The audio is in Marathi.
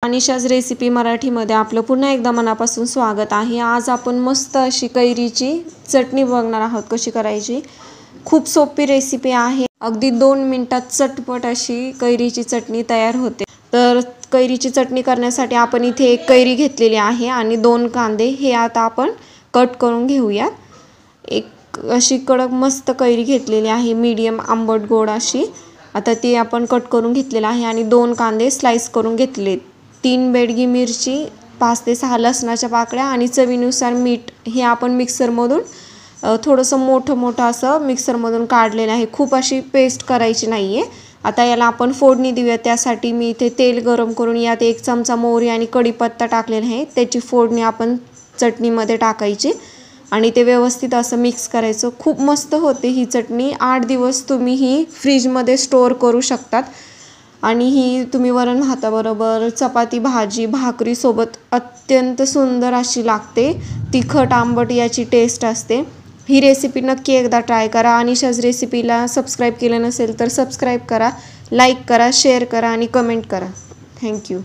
अनिशाज रेसिपी मराठीमध्ये आपलं पुन्हा एकदा मनापासून स्वागत आहे। आज आपण मस्त अशी कैरीची चटणी बघणार आहोत कशी करायची। खूप सोपी रेसिपी आहे, अगदी 2 मिनिटात चटपट अशी कैरीची चटणी तयार होते। तर कैरीची चटणी करण्यासाठी आपण इथे एक कैरी घेतलेली आहे आणि 2 कांदे हे आता आपण कट करून घेऊया। एक अशी कडक मस्त कैरी घेतलेली आहे, मीडियम आंबट गोड अशी। आता ती आपण कट करून घेतलेला आहे आणि 2 कांदे स्लाइस करून घेतले। 3 बेडगी मिरची, 5 ते 6 लसणाच्या पाकळ्या आणि चवीनुसार मीठ हे आपण मिक्सर मधून थोडंसं मोठं असं मिक्सर मधून काढलेलं आहे। खूप अशी पेस्ट करायची नाहीये। आता याला आपण फोडणी देऊया। त्यासाठी मी इथे तेल गरम करून यात 1 चमचा मोहरी आणि कढीपत्ता टाकलेला आहे। त्याची फोडणी आपण चटणीमध्ये टाकायची आणि ते व्यवस्थित असं मिक्स करायचं। खूप मस्त होते ही चटणी। 8 दिवस तुम्ही ही फ्रीज मध्ये स्टोर करू शकतात आणि ही तुम्ही वरण भाताबरोबर, चपाती, भाजी, भाकरी सोबत अत्यंत सुंदर अशी लागते। तिखट आंबट याची टेस्ट असते। ही रेसिपी नक्की एकदा ट्राय करा। अनिशाज रेसिपीला सबस्क्राइब केलं नसेल तर सबस्क्राइब करा, लाईक करा, शेअर करा आणि कमेंट करा। थँक्यू।